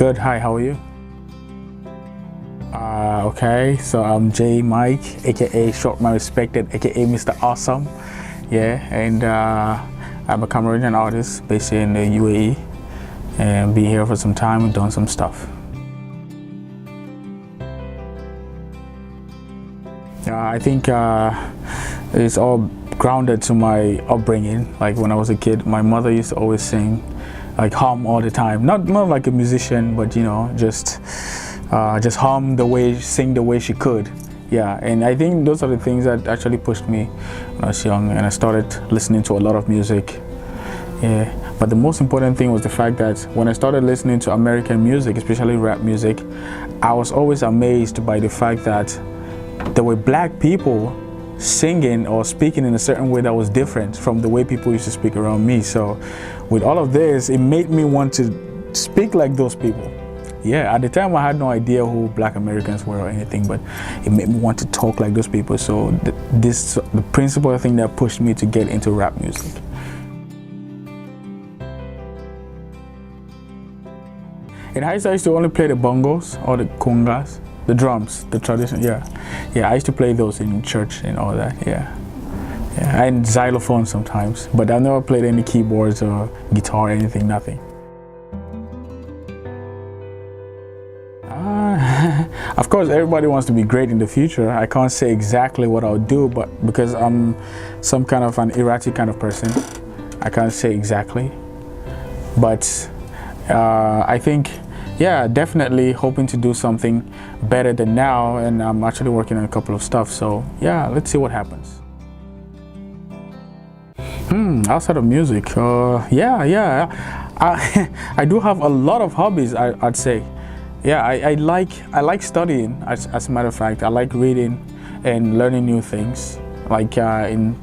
Good. Hi, how are you? Okay, so I'm J Mike, aka Short Man Respected, aka Mr. Awesome. Yeah, and I'm a Cameroonian artist based in the UAE and been here for some time and done some stuff. I think it's all grounded to my upbringing. Like when I was a kid, my mother used to always sing, like hum all the time. Not like a musician, but you know, just hum the way, sing the way she could. Yeah, and I think those are the things that actually pushed me when I was young, and I started listening to a lot of music. Yeah, but the most important thing was the fact that when I started listening to American music, especially rap music, I was always amazed by the fact that there were black people singing or speaking in a certain way that was different from the way people used to speak around me. So with all of this, it made me want to speak like those people. Yeah, at the time I had no idea who black Americans were or anything, but it made me want to talk like those people. So the principal thing that pushed me to get into rap music. In high school, I used to only play the bongos or the congas, the drums, the tradition. Yeah, I used to play those in church and all that. Yeah, and xylophone sometimes, but I never played any keyboards or guitar or anything. Nothing. Of course, everybody wants to be great in the future. I can't say exactly what I'll do, but because I'm some kind of an erratic kind of person, I can't say exactly. But I think, yeah, definitely hoping to do something better than now, and I'm actually working on a couple of stuff. So yeah, let's see what happens. Outside of music, yeah, I do have a lot of hobbies. I'd say. Yeah, I like studying. As a matter of fact, I like reading and learning new things, like in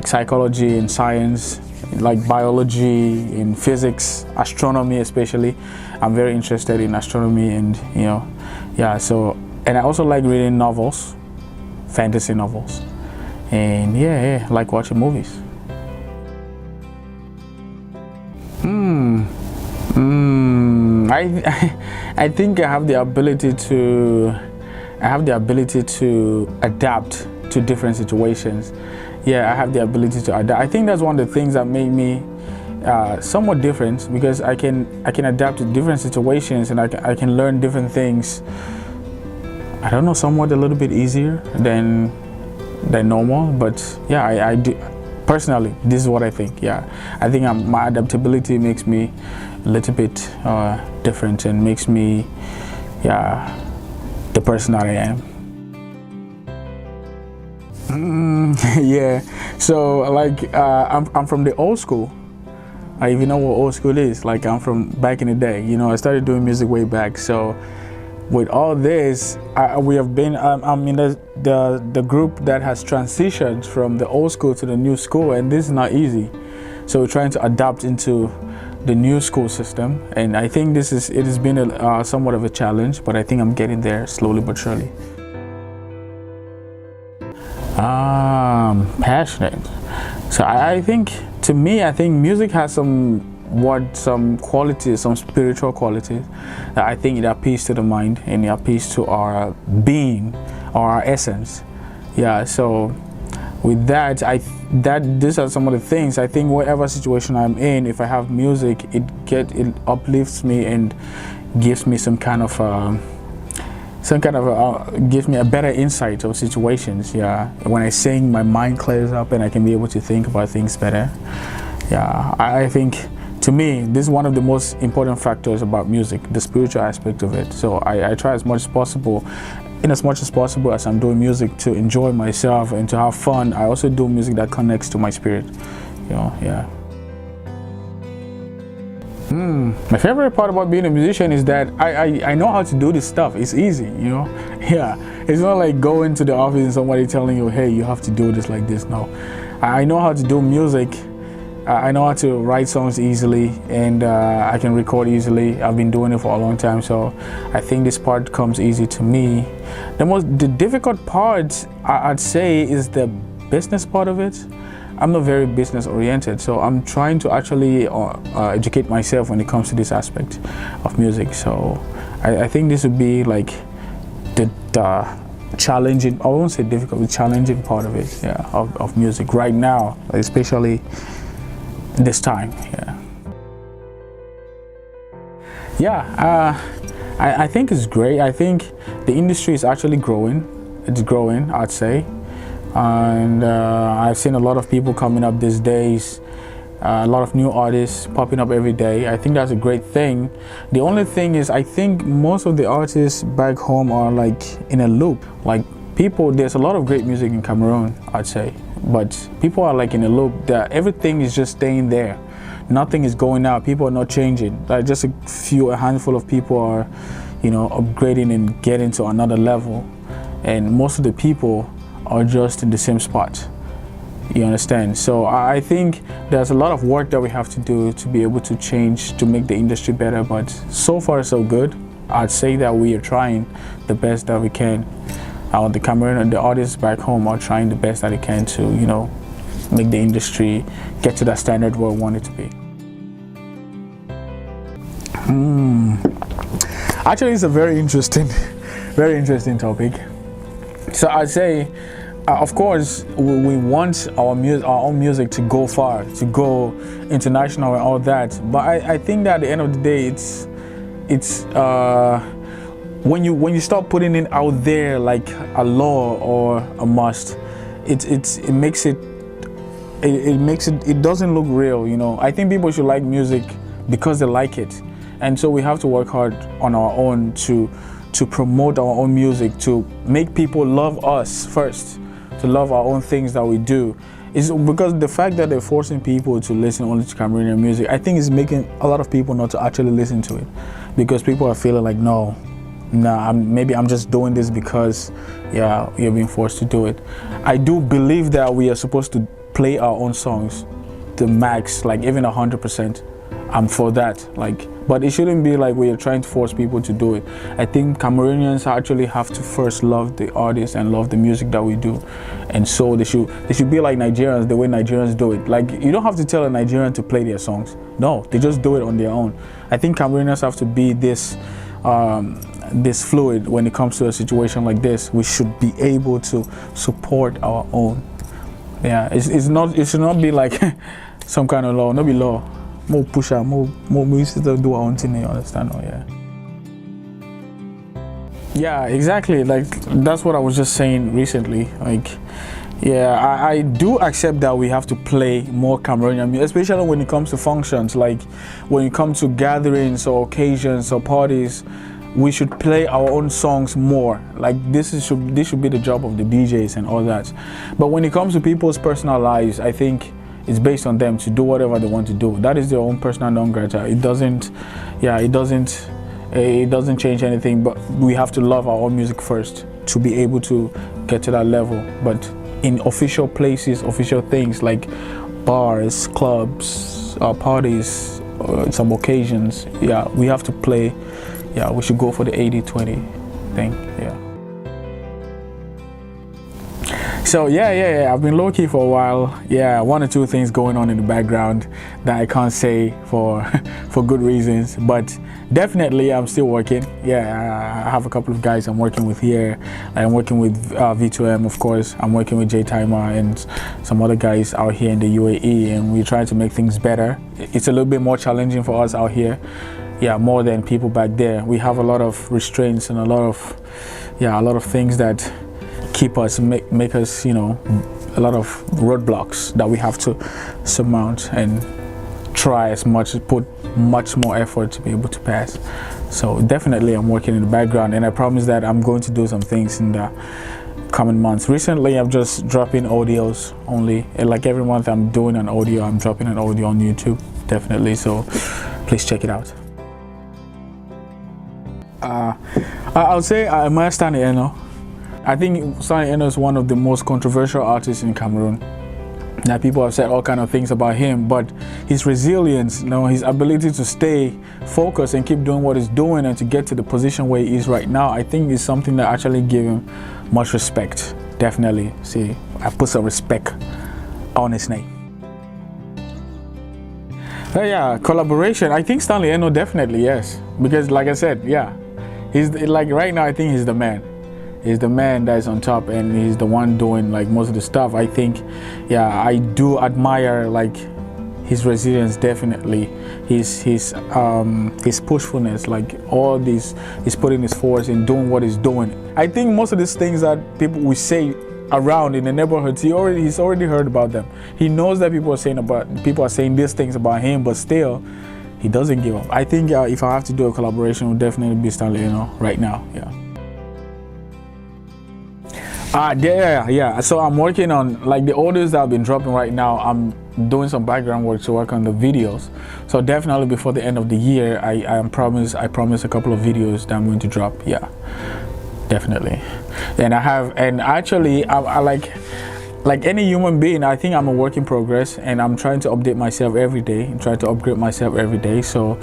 psychology and science, like biology, in physics, astronomy especially. I'm very interested in astronomy, and you know, yeah. So, and I also like reading novels, fantasy novels, and yeah, like watching movies. I think I have the ability to adapt to different situations. Yeah, I have the ability to adapt. I think that's one of the things that made me somewhat different, because I can adapt to different situations, and I can learn different things. I don't know, somewhat a little bit easier than normal, but yeah, I do. Personally, this is what I think. Yeah, I think my adaptability makes me a little bit different and makes me, yeah, the person that I am. Yeah. So like I'm from the old school. If you know what old school is, like I'm from back in the day. You know, I started doing music way back. So with all this, we have been, I'm in the group that has transitioned from the old school to the new school, and this is not easy. So we're trying to adapt into the new school system, and I think it has been somewhat of a challenge, but I think I'm getting there slowly but surely. Passionate. So I think, to me, I think music has some qualities, some spiritual qualities that I think it appeals to the mind, and it appeals to our being or our essence. Yeah, so with that, these are some of the things. I think whatever situation I'm in, if I have music, it uplifts me and gives me gives me a better insight of situations. Yeah, when I sing, my mind clears up and I can be able to think about things better. Yeah, I think, to me, this is one of the most important factors about music, the spiritual aspect of it. So I try as much as possible as I'm doing music, to enjoy myself and to have fun. I also do music that connects to my spirit. You know, yeah. My favorite part about being a musician is that I know how to do this stuff. It's easy, you know. Yeah, it's not like going to the office and somebody telling you, hey, you have to do this like this. No, I know how to do music. I know how to write songs easily, and I can record easily. I've been doing it for a long time, so I think this part comes easy to me. The difficult part, I'd say, is the business part of it. I'm not very business oriented, so I'm trying to actually educate myself when it comes to this aspect of music. So I think this would be like the challenging, I won't say difficult, but challenging part of it, yeah, of music right now, especially this time. I think it's great. I think the industry is actually growing. It's growing, I'd say, and I've seen a lot of people coming up these days, a lot of new artists popping up every day. I think that's a great thing. The only thing is, I think most of the artists back home are like in a loop. Like people, there's a lot of great music in Cameroon, I'd say, but people are like in a loop that everything is just staying there. Nothing is going out. People are not changing. Like just a handful of people are, upgrading and getting to another level, and most of the people are just in the same spot. You understand? So I think there's a lot of work that we have to do to be able to change, to make the industry better, but so far so good. I'd say that we are trying the best that we can. The Cameroon and the artists back home are trying the best that they can to, make the industry get to that standard where we want it to be. Actually, it's a very interesting topic. So I'd say, of course, we want our own music to go far, to go international and all that. But I think that at the end of the day, it's when you start putting it out there like a law or a must, it makes it doesn't look real. I think people should like music because they like it, and so we have to work hard on our own to promote our own music, to make people love us first, to love our own things that we do. Is because the fact that they're forcing people to listen only to Cameroonian music, I think is making a lot of people not to actually listen to it, because people are feeling like, maybe I'm just doing this because you're being forced to do it. I do believe that we are supposed to play our own songs the max, like even 100%. I'm for that, but it shouldn't be like we are trying to force people to do it. I think Cameroonians actually have to first love the artists and love the music that we do, and so they should be like Nigerians, the way Nigerians do it. Like, you don't have to tell a Nigerian to play their songs. No, they just do it on their own. I think Cameroonians have to be this fluid when it comes to a situation like this. We should be able to support our own. Yeah, it should not be like some kind of law. Not be law. More pusher, more we used to do our own thing. You understand? Yeah, exactly. Like, that's what I was just saying recently. I do accept that we have to play more Cameroonian music, especially when it comes to functions, like when it comes to gatherings or occasions or parties. We should play our own songs more. Like, this should be the job of the DJs and all that. But when it comes to people's personal lives, I think it's based on them to do whatever they want to do. That is their own personal non grata. It doesn't change anything. But we have to love our own music first to be able to get to that level. But in official places, official things like bars, clubs, parties, some occasions, we have to play. We should go for the 80-20 thing. So I've been low-key for a while. One or two things going on in the background that I can't say for good reasons, but definitely I'm still working. I have a couple of guys I'm working with here. I'm working with V2M, of course. I'm working with J Timer and some other guys out here in the UAE, and we're trying to make things better. It's a little bit more challenging for us out here. More than people back there. We have a lot of restraints and a lot of things that keep us, make us, a lot of roadblocks that we have to surmount and put much more effort to be able to pass. So definitely I'm working in the background, and I promise that I'm going to do some things in the coming months. Recently I'm just dropping audios only, and like every month I'm doing an audio. I'm dropping an audio on YouTube, definitely, so please check it out. I would say I admire Stanley Eno. I think Stanley Eno is one of the most controversial artists in Cameroon. Now, people have said all kind of things about him, but his resilience, his ability to stay focused and keep doing what he's doing and to get to the position where he is right now, I think is something that actually gives him much respect. Definitely. See, I put some respect on his name. Yeah, collaboration. I think Stanley Eno definitely yes, because like I said, yeah, he's like right now. I think he's the man. He's the man that's on top, and he's the one doing like most of the stuff. I think, yeah, I do admire like his resilience definitely. His pushfulness, like all these, he's putting his force in doing what he's doing. I think most of these things that people we say around in the neighborhoods, he's already heard about them. He knows that people are saying these things about him, but still he doesn't give up. I think if I have to do a collaboration, it would definitely be Stanley Eno right now. Yeah. Yeah. So I'm working on like the audios that I've been dropping right now. I'm doing some background work to work on the videos. So definitely before the end of the year, I promise a couple of videos that I'm going to drop. Yeah, definitely. And actually I like any human being, I think I'm a work in progress, and I'm trying to update myself every day and try to upgrade myself every day. So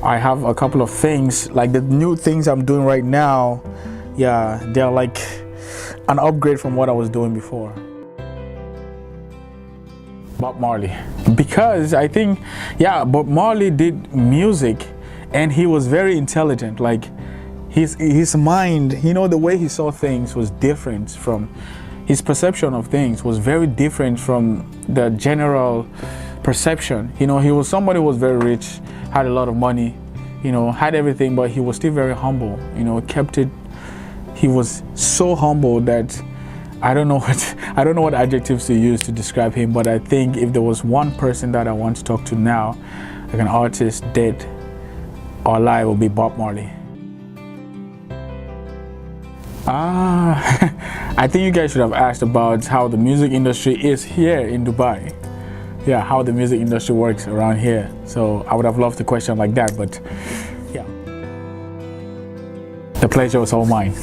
I have a couple of things, like the new things I'm doing right now. Yeah, they're like an upgrade from what I was doing before. Bob Marley, because I think, yeah, Bob Marley did music and he was very intelligent. Like his mind, the way he saw things was different from his perception of things, was very different from the general perception. He was somebody who was very rich, had a lot of money, had everything, but he was still very humble. Kept it. He was so humble that I don't know what adjectives to use to describe him, but I think if there was one person that I want to talk to now, like an artist dead or alive, would be Bob Marley. I think you guys should have asked about how the music industry is here in Dubai. Yeah, how the music industry works around here. So I would have loved a question like that, but yeah. The pleasure was all mine.